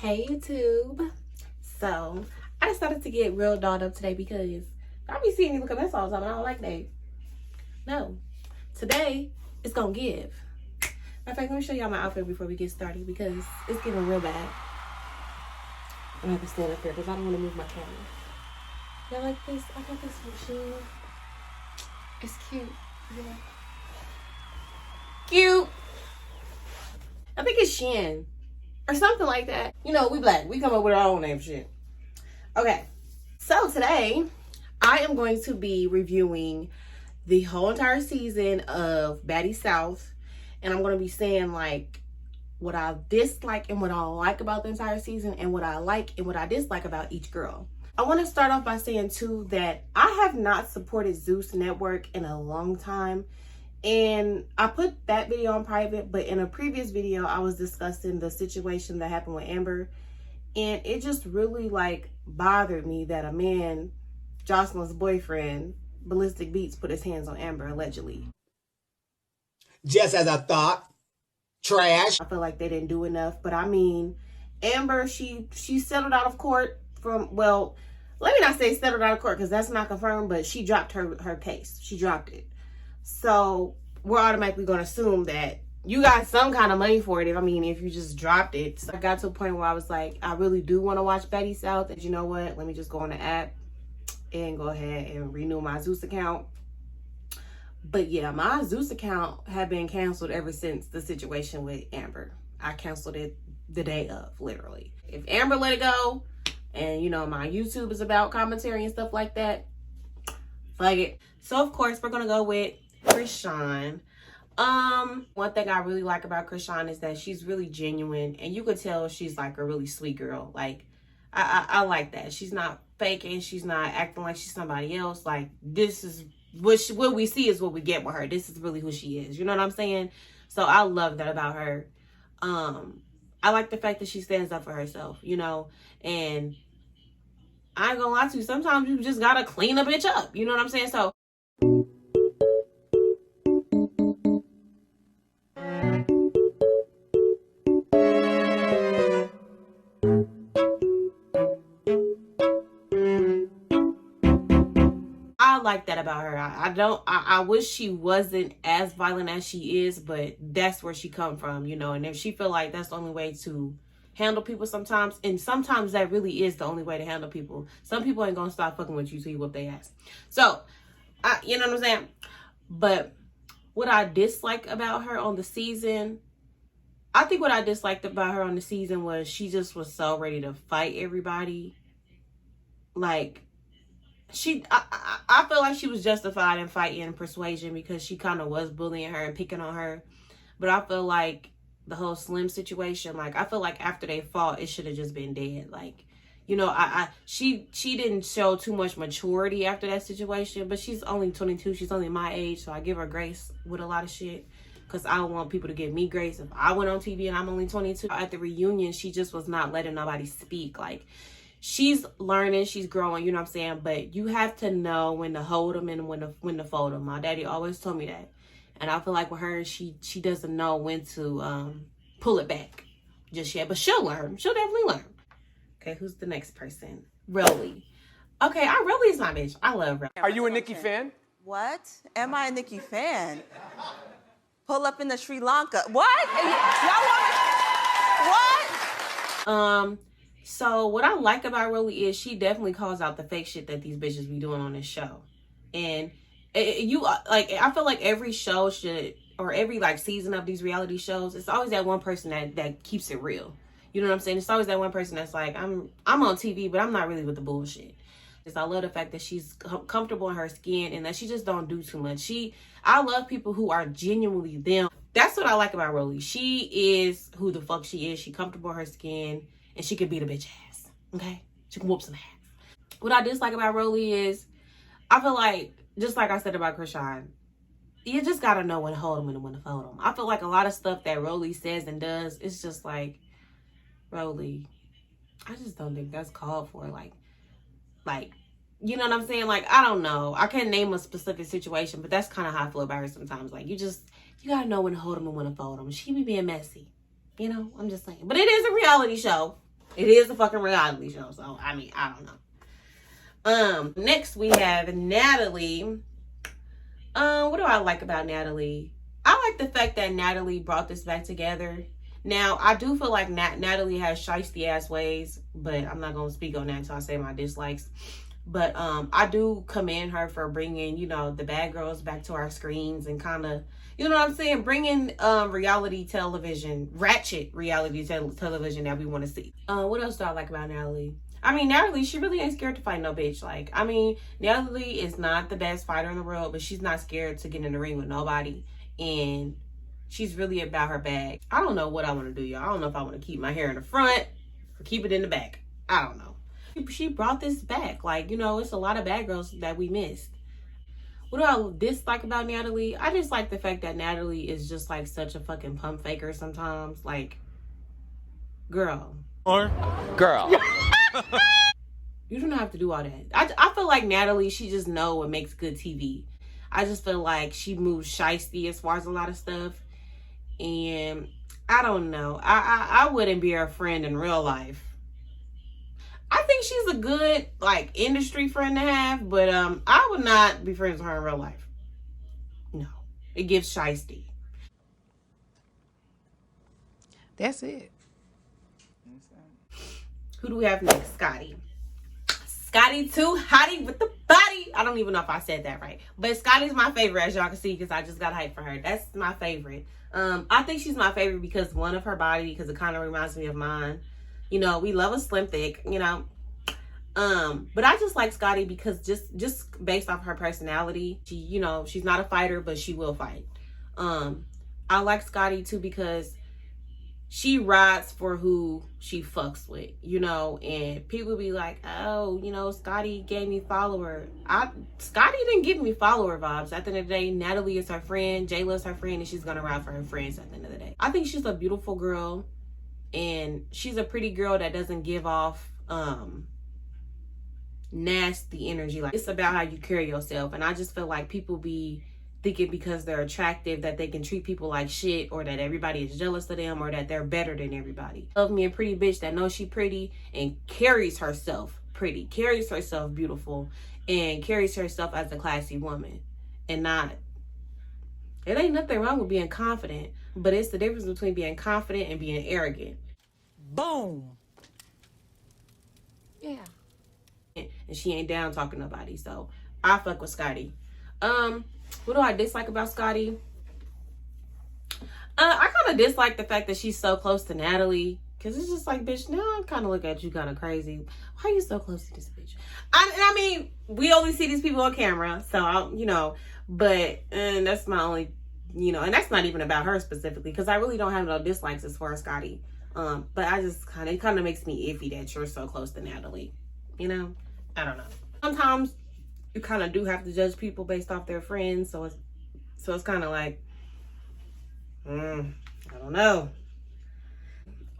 Hey YouTube. So I decided to get real dolled up today because I be seeing you look at this all the time and I don't like that. No. Today it's gonna give. Matter of fact, let me show y'all my outfit before we get started because it's getting real bad. I'm gonna have to stand up here because I don't want to move my camera. Y'all like this? I got this from Shein. It's cute. Yeah. Cute. I think it's Shein or something like that. You know, we black. We come up with our own name shit. Okay. So today, I am going to be reviewing the whole entire season of Baddies South. And I'm going to be saying like what I dislike and what I like about the entire season and what I like and what I dislike about each girl. I want to start off by saying too that I have not supported Zeus Network in a long time. And I put that video on private, but in a previous video, I was discussing the situation that happened with Amber. And it just really like bothered me that a man, Jocelyn's boyfriend, Ballistic Beats, put his hands on Amber allegedly. Just as I thought. Trash. I feel like they didn't do enough, but I mean, Amber, she settled out of court from, well, let me not say settled out of court because that's not confirmed, but she dropped her case. She dropped it. So we're automatically going to assume that you got some kind of money for it. I mean, if you just dropped it. So I got to a point where I was like, I really do want to watch Baddies South. And you know what? Let me just go on the app and go ahead and renew my Zeus account. But yeah, my Zeus account had been canceled ever since the situation with Amber. I canceled it the day of, literally. If Amber let it go, and you know, my YouTube is about commentary and stuff like that, fuck it. So of course, we're gonna go with Chrisean. One thing I really like about Chrisean is that she's really genuine, and you could tell she's like a really sweet girl. Like, I like that. She's not faking. She's not acting like she's somebody else. Like, this is what we see is what we get with her. This is really who she is. You know what I'm saying? So I love that about her. I like the fact that she stands up for herself, you know, and I ain't gonna lie to you, sometimes you just gotta clean a bitch up. You know what I'm saying? So I like that about her. I wish she wasn't as violent as she is, but that's where she come from, you know, and if she feel like that's the only way to handle people sometimes, and sometimes that really is the only way to handle people. Some people ain't gonna stop fucking with you till you whoop their ass. So, you know what I'm saying? But what I dislike about her on the season, I think what I disliked about her on the season was she just was so ready to fight everybody. Like, I feel like she was justified in fighting and persuasion because she kind of was bullying her and picking on her. But I feel like the whole Slim situation, like, I feel like after they fought, it should have just been dead. Like, you know, she didn't show too much maturity after that situation, but she's only 22. She's only my age, so I give her grace with a lot of shit because I don't want people to give me grace. If I went on TV and I'm only 22, at the reunion, she just was not letting nobody speak. Like, she's learning, she's growing, you know what I'm saying? But you have to know when to hold them and when to fold them. My daddy always told me that. And I feel like with her, she doesn't know when to pull it back just yet. But she'll learn. She'll definitely learn. Okay, who's the next person? Rolly. Okay, Rolly is my bitch. I love Rolly. Are you a Nicki fan? What? Am I a Nicki fan? Pull up in the Sri Lanka. What? Y'all want me? What? So what I like about Rolly is she definitely calls out the fake shit that these bitches be doing on this show. And I feel like every show should, or every like season of these reality shows, it's always that one person that keeps it real. You know what I'm saying? It's always that one person that's like, I'm on TV, but I'm not really with the bullshit. I love the fact that she's comfortable in her skin and that she just don't do too much. I love people who are genuinely them. That's what I like about Rolly. She is who the fuck she is. She comfortable in her skin and she can beat a bitch ass. Okay? She can whoop some ass. What I dislike about Rolly is, I feel like, just like I said about Chrisean, you just gotta know when to hold them and when to fold them. I feel like a lot of stuff that Rolly says and does, it's just like, Rolly, I just don't think that's called for. Like, you know what I'm saying? Like, I don't know. I can't name a specific situation, but that's kind of how I feel about her sometimes. Like, you gotta know when to hold them and when to fold them. She be being messy. You know, I'm just saying. But it is a reality show. It is a fucking reality show, so I mean, I don't know. Next we have Natalie. What do I like about Natalie? I like the fact that Natalie brought this back together. Now, I do feel like Natalie has shiesty ass ways, but I'm not gonna speak on that until I say my dislikes. But I do commend her for bringing, you know, the bad girls back to our screens and kind of, you know what I'm saying, bringing reality television, ratchet reality television that we want to see. What else do I like about Natalie? I mean, Natalie, she really ain't scared to fight no bitch. Like, I mean, Natalie is not the best fighter in the world, but she's not scared to get in the ring with nobody. And she's really about her bag. I don't know what I want to do, y'all. I don't know if I want to keep my hair in the front or keep it in the back. I don't know. She brought this back. Like, you know, it's a lot of bad girls that we missed. What do I dislike about Natalie? I just like the fact that Natalie is just like such a fucking pump faker sometimes. Like, girl. Or girl. You don't have to do all that. I feel like Natalie, she just know what makes good TV. I just feel like she moves shiesty as far as a lot of stuff. And I don't know. I wouldn't be her friend in real life. I think she's a good, like, industry friend to have, but I would not be friends with her in real life. No. It gives shiesty. That's it. Who do we have next? Scotty. Scotty too hottie with the body. I don't even know if I said that right. But Scotty's my favorite, as y'all can see, because I just got hyped for her. That's my favorite. I think she's my favorite because, one, of her body, because it kind of reminds me of mine. You know, we love a slim thick, you know. But I just like Scotty because just based off her personality, she, you know, she's not a fighter, but she will fight. I like Scotty too because she rides for who she fucks with, you know, and people be like, oh, you know, Scotty gave me follower. Scotty didn't give me follower vibes. At the end of the day, Natalie is her friend, Jayla is her friend, and she's gonna ride for her friends at the end of the day. I think she's a beautiful girl. And she's a pretty girl that doesn't give off nasty energy. Like, it's about how you carry yourself. And I just feel like people be thinking because they're attractive that they can treat people like shit, or that everybody is jealous of them, or that they're better than everybody. Love me a pretty bitch that knows she pretty and carries herself pretty, carries herself beautiful, and carries herself as a classy woman. And not, it ain't nothing wrong with being confident, but it's the difference between being confident and being arrogant. Boom. Yeah. And she ain't down talking to nobody. So I fuck with Scotty. What do I dislike about Scotty? I kind of dislike the fact that she's so close to Natalie. Because it's just like, bitch, now I kind of look at you kind of crazy. Why are you so close to this bitch? I mean, we only see these people on camera. So, you know, but and that's my only, you know, and that's not even about her specifically. Because I really don't have no dislikes as far as Scotty. But I just it kind of makes me iffy that you're so close to Natalie. You know? I don't know. Sometimes you kind of do have to judge people based off their friends. So it's kind of like, I don't know.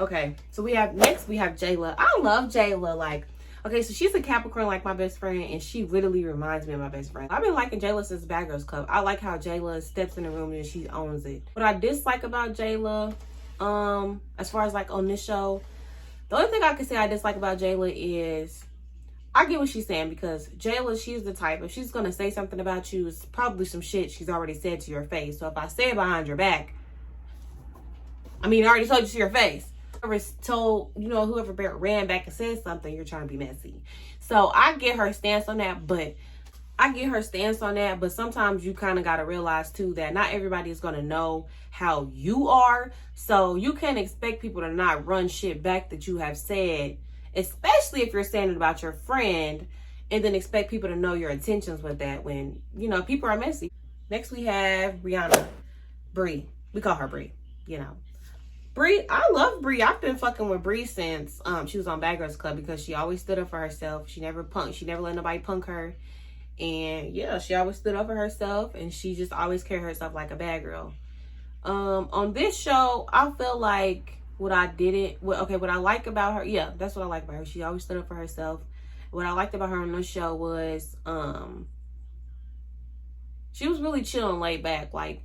Okay, so next we have Jayla. I love Jayla. Like, okay, so she's a Capricorn like my best friend, and she literally reminds me of my best friend. I've been liking Jayla since Bad Girls Club. I like how Jayla steps in the room and she owns it. What I dislike about Jayla, as far as like on this show, the only thing I can say I dislike about Jayla is, I get what she's saying, because Jayla, she's the type, if she's gonna say something about you, it's probably some shit she's already said to your face. So if I say it behind your back, I mean, I already told you to your face. Whoever told, you know, whoever ran back and said something, you're trying to be messy. So I get her stance on that, but sometimes you kind of got to realize too that not everybody is going to know how you are. So you can't expect people to not run shit back that you have said, especially if you're saying it about your friend, and then expect people to know your intentions with that when, you know, people are messy. Next we have Brianna. Bree. We call her Bree, you know. Bree, I love Bree. I've been fucking with Bree since she was on Bad Girls Club, because she always stood up for herself. She never let nobody punk her. And yeah, she always stood up for herself, and she just always carried herself like a bad girl. On this show, I feel like what I like about her, yeah, that's what I like about her. She always stood up for herself. What I liked about her on this show was she was really chill and laid back. Like,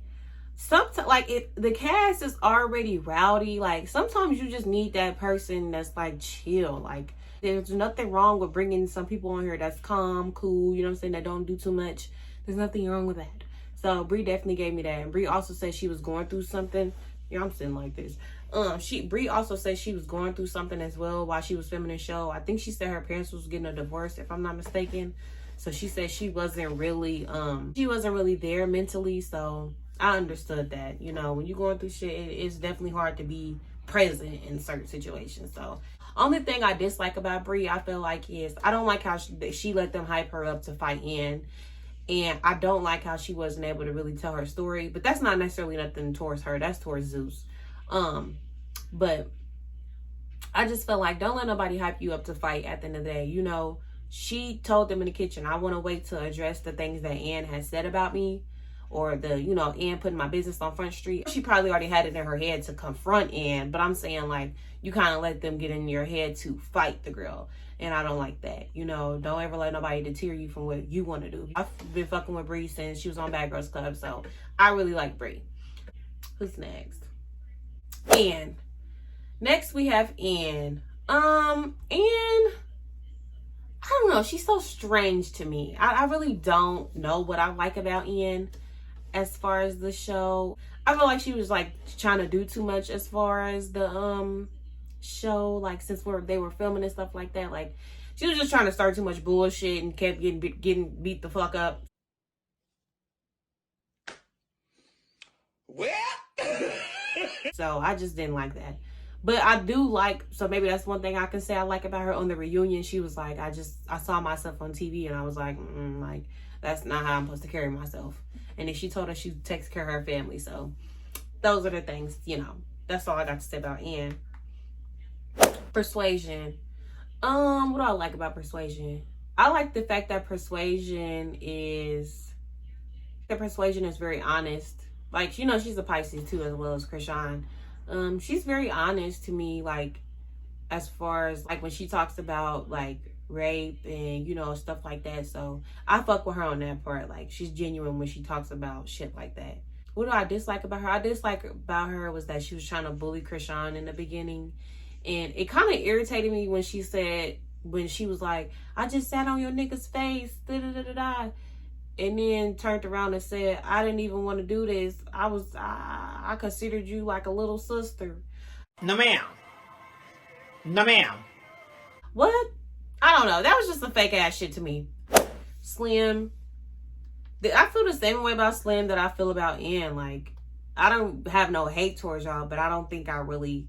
sometimes, like, the cast is already rowdy. Like, sometimes you just need that person that's like chill. Like, there's nothing wrong with bringing some people on here that's calm, cool, you know what I'm saying, that don't do too much. There's nothing wrong with that. So Bree definitely gave me that. And Bree also said she was going through something. Yeah, I'm sitting like this. Bree also said she was going through something as well while she was filming the show. I think she said her parents was getting a divorce, if I'm not mistaken. So she said she wasn't really there mentally. So I understood that. You know, when you're going through shit, it's definitely hard to be present in certain situations. So only thing I dislike about Bree, I feel like, is I don't like how she let them hype her up to fight in. And I don't like how she wasn't able to really tell her story. But that's not necessarily nothing towards her. That's towards Zeus. But I just felt like, don't let nobody hype you up to fight at the end of the day. You know, she told them in the kitchen, I want to wait to address the things that Ann has said about me. Or Ann putting my business on Front Street. She probably already had it in her head to confront Ann. But I'm saying, like, you kind of let them get in your head to fight the girl. And I don't like that. You know, don't ever let nobody deter you from what you want to do. I've been fucking with Bree since she was on Bad Girls Club. So I really like Bree. Who's next? Ann. Next we have Ann. Ann, I don't know. She's so strange to me. I really don't know what I like about Ann as far as the show. I feel like she was like trying to do too much as far as the show, like, since they were filming and stuff like that. Like, she was just trying to start too much bullshit and kept getting beat the fuck up. Well, So I just didn't like that. But I do like, so maybe that's one thing I can say I like about her. On the reunion, she was like, I saw myself on TV and I was like, like, that's not how I'm supposed to carry myself. And then she told us she takes care of her family. So those are the things, you know. That's all I got to say about Ann. Persuasion. What do I like about Persuasion? I like the fact that Persuasion is very honest. Like, you know, she's a Pisces too, as well as Krishan. She's very honest to me, like, as far as, like, when she talks about, like, rape and, you know, stuff like that. So I fuck with her on that part. Like, she's genuine when she talks about shit like that. What do I dislike about her? I dislike about her was that she was trying to bully Krishan in the beginning. And it kind of irritated me when she was like, I just sat on your nigga's face, da-da-da-da-da. And then turned around and said, I didn't even want to do this. I considered you like a little sister. no ma'am. No ma'am. What? I don't know. That was just some fake ass shit to me. Slim. I feel the same way about Slim that I feel about Ann. Like, I don't have no hate towards y'all, but I don't think I really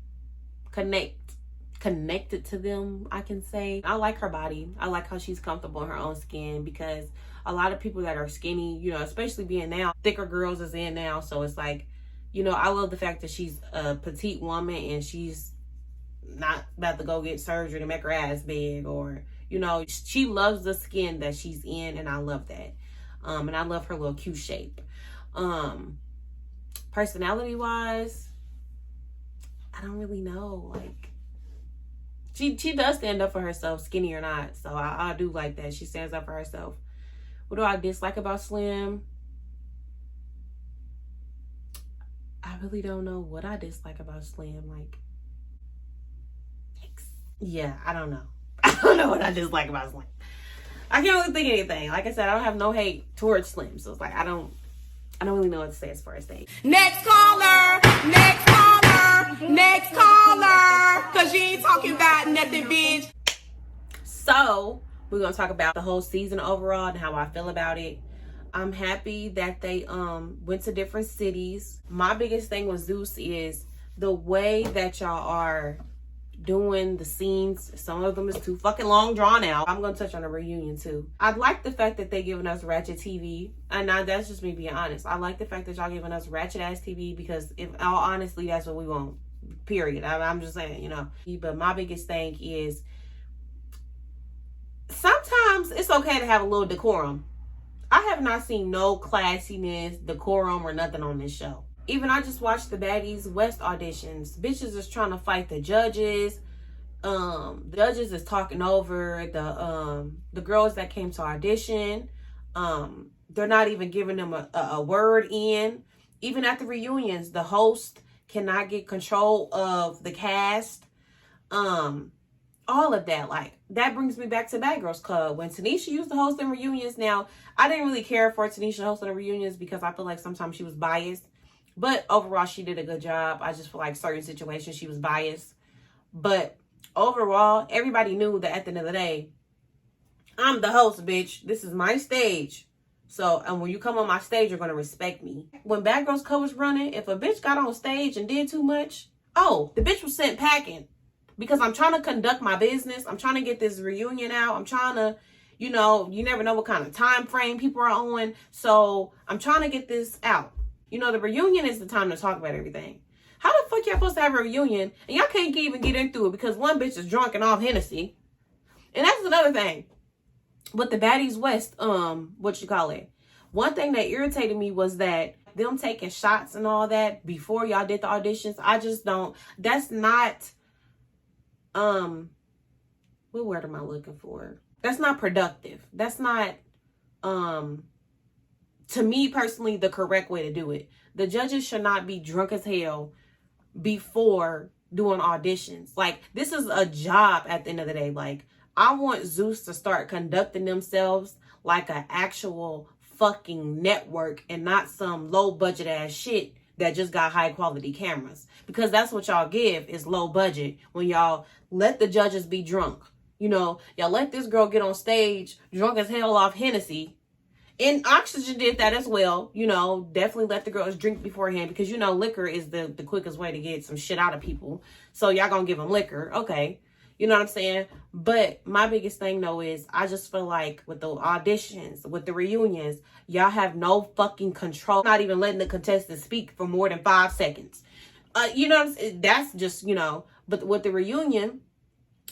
connected to them, I can say. I like her body. I like how she's comfortable in her own skin, because a lot of people that are skinny, you know, especially being now, thicker girls is in now. So it's like, you know, I love the fact that she's a petite woman and she's not about to go get surgery to make her ass big, or, you know, she loves the skin that she's in, and I love that. And I love her little cute shape. Personality wise, I don't really know. Like, she does stand up for herself, skinny or not. So I do like that. She stands up for herself. What do I dislike about Slim? I really don't know what I dislike about Slim. Like, yeah, I don't know. I don't know what I dislike about Slim. I can't really think of anything. Like I said, I don't have no hate towards Slim. So it's like, I don't really know what to say as far as that. Next caller, next caller, next caller, cause you ain't talking about nothing, bitch. So we're gonna talk about the whole season overall and how I feel about it. I'm happy that they went to different cities. My biggest thing with Zeus is the way that y'all are doing the scenes. Some of them is too fucking long, drawn out. I'm gonna touch on the reunion too. I like the fact that they giving us ratchet TV, and now that's just me being honest. I like the fact that y'all giving us ratchet ass TV, because if all honestly, that's what we want. Period. I'm just saying, you know. But my biggest thing is, sometimes it's okay to have a little decorum. I have not seen no classiness, decorum, or nothing on this show. Even I just watched the Baddies West auditions. Bitches is trying to fight the judges. The judges is talking over the girls that came to audition. They're not even giving them a word in. Even at the reunions, the host cannot get control of the cast. All of that. Like, that brings me back to Bad Girls Club. When Tanisha used to host in reunions, now, I didn't really care for Tanisha hosting the reunions because I feel like sometimes she was biased. But overall, she did a good job. I just feel like certain situations she was biased. But overall, everybody knew that at the end of the day, I'm the host, bitch. This is my stage. So, and when you come on my stage, you're going to respect me. When Bad Girls Club was running, if a bitch got on stage and did too much, oh, the bitch was sent packing. Because I'm trying to conduct my business. I'm trying to get this reunion out. I'm trying to, you know, you never know what kind of time frame people are on. So I'm trying to get this out. You know, the reunion is the time to talk about everything. How the fuck y'all supposed to have a reunion and y'all can't even get into it because one bitch is drunk and off Hennessy? And that's another thing. With the Baddies West, one thing that irritated me was that them taking shots and all that before y'all did the auditions. I just don't, that's not, what word am I looking for? That's not productive. That's not, to me personally, the correct way to do it. The judges should not be drunk as hell before doing auditions. Like, this is a job at the end of the day. Like, I want Zeus to start conducting themselves like an actual fucking network and not some low budget ass shit that just got high quality cameras. Because that's what y'all give, is low budget, when y'all let the judges be drunk. You know, y'all let this girl get on stage drunk as hell off Hennessy. And Oxygen did that as well. You know, definitely let the girls drink beforehand because, you know, liquor is the quickest way to get some shit out of people. So y'all gonna give them liquor. Okay. You know what I'm saying? But my biggest thing, though, is I just feel like with the auditions, with the reunions, y'all have no fucking control. Not even letting the contestants speak for more than 5 seconds. You know what I'm saying? That's just, you know. But with the reunion,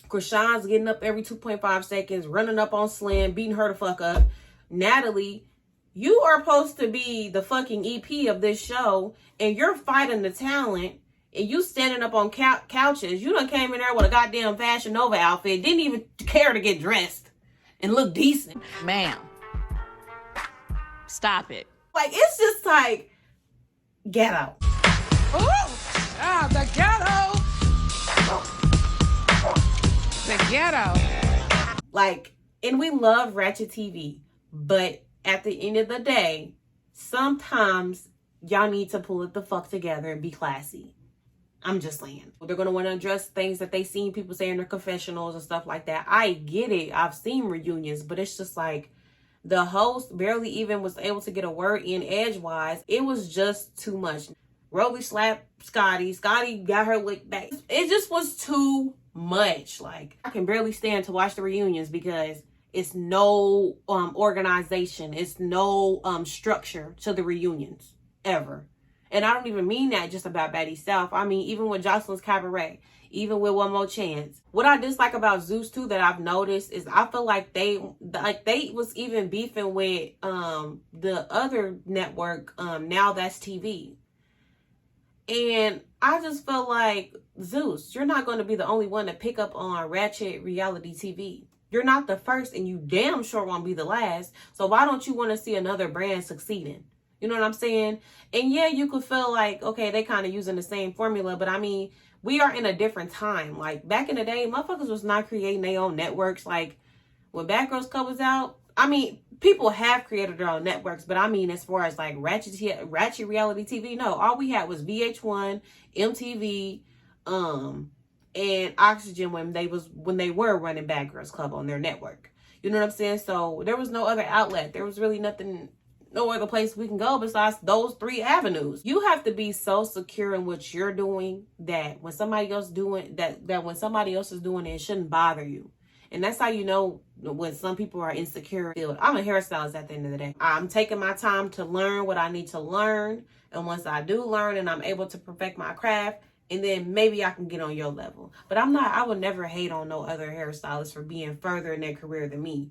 Krishan's getting up every 2.5 seconds, running up on Slim, beating her the fuck up. Natalie, you are supposed to be the fucking EP of this show, and you're fighting the talent. And you standing up on couches. You done came in there with a goddamn Fashion Nova outfit. Didn't even care to get dressed and look decent. Ma'am, stop it. Like, it's just like, ghetto. The ghetto. The ghetto. Like, and we love ratchet TV. But at the end of the day, sometimes y'all need to pull it the fuck together and be classy. I'm just saying. They're going to want to address things that they seen people say in their confessionals and stuff like that. I get it. I've seen reunions, but it's just like the host barely even was able to get a word in edgewise. It was just too much. Roby slapped Scotty. Scotty got her licked back. It just was too much. Like, I can barely stand to watch the reunions because it's no organization. It's no structure to the reunions ever. And I don't even mean that just about Baddies South. I mean, even with Jocelyn's Cabaret, even with One More Chance. What I dislike about Zeus too that I've noticed is I feel like they was even beefing with the other network, Now That's TV. And I just feel like, Zeus, you're not going to be the only one to pick up on ratchet reality TV. You're not the first, and you damn sure won't be the last. So why don't you want to see another brand succeeding? You know what I'm saying? And yeah, you could feel like, okay, they kind of using the same formula. But I mean, we are in a different time. Like, back in the day, motherfuckers was not creating their own networks. Like, when Bad Girls Club was out, I mean, people have created their own networks. But I mean, as far as like ratchet reality TV, no. All we had was VH1, MTV, and Oxygen when they were running Bad Girls Club on their network. You know what I'm saying? So there was no other outlet. There was really nothing, no other place we can go besides those 3 avenues. You have to be so secure in what you're doing that when somebody else doing that when somebody else is doing it, it shouldn't bother you. And that's how you know when some people are insecure. I'm a hairstylist at the end of the day. I'm taking my time to learn what I need to learn. And once I do learn and I'm able to perfect my craft, and then maybe I can get on your level. But I would never hate on no other hairstylists for being further in their career than me.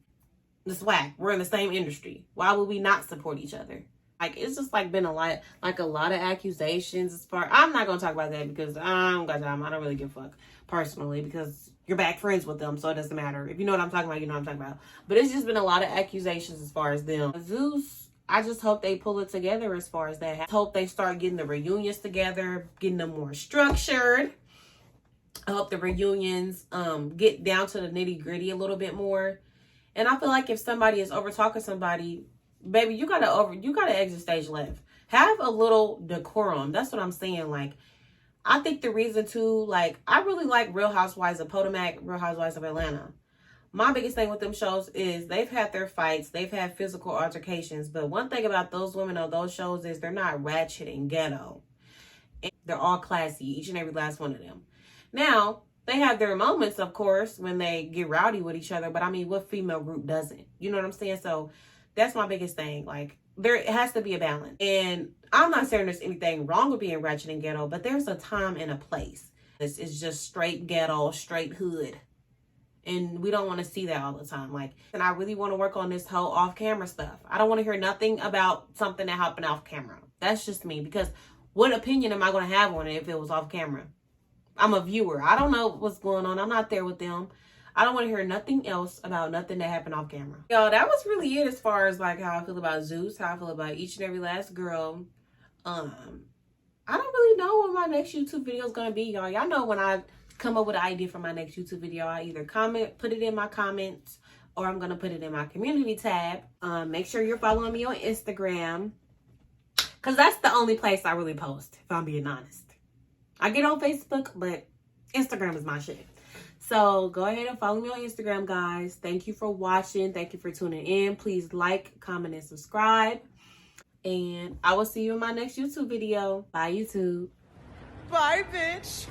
It's whack. We're in the same industry. Why would we not support each other? Like, it's just like been a lot of accusations as far. I'm not gonna talk about that because I don't got time. I don't really give a fuck personally because you're back friends with them, so it doesn't matter. If you know what I'm talking about, you know what I'm talking about. But it's just been a lot of accusations as far as them. Zeus, I just hope they pull it together as far as that. I hope they start getting the reunions together, getting them more structured. I hope the reunions get down to the nitty gritty a little bit more. And I feel like if somebody is over talking somebody, baby, you gotta exit stage left. Have a little decorum. That's what I'm saying. Like, I think the reason too, like, I really like Real Housewives of Potomac, Real Housewives of Atlanta. My biggest thing with them shows is they've had their fights, they've had physical altercations, but one thing about those women on those shows is they're not ratchet and ghetto. And they're all classy, each and every last one of them. Now, they have their moments, of course, when they get rowdy with each other, but I mean, what female group doesn't? You know what I'm saying? So that's my biggest thing. Like, there has to be a balance. And I'm not saying there's anything wrong with being ratchet and ghetto, but there's a time and a place. It's just straight ghetto, straight hood. And we don't want to see that all the time. Like, and I really want to work on this whole off-camera stuff. I don't want to hear nothing about something that happened off camera. That's just me. Because what opinion am I going to have on it if it was off camera? I'm a viewer. I don't know what's going on. I'm not there with them. I don't want to hear nothing else about nothing that happened off camera. Y'all, that was really it as far as like how I feel about Zeus, how I feel about each and every last girl. I don't really know what my next YouTube video is going to be, y'all. Y'all know when I come up with an idea for my next YouTube video, I either put it in my comments, or I'm going to put it in my community tab. Make sure you're following me on Instagram, because that's the only place I really post, if I'm being honest. I get on Facebook, but Instagram is my shit. So go ahead and follow me on Instagram, guys. Thank you for watching. Thank you for tuning in. Please like, comment, and subscribe. And I will see you in my next YouTube video. Bye, YouTube. Bye, bitch.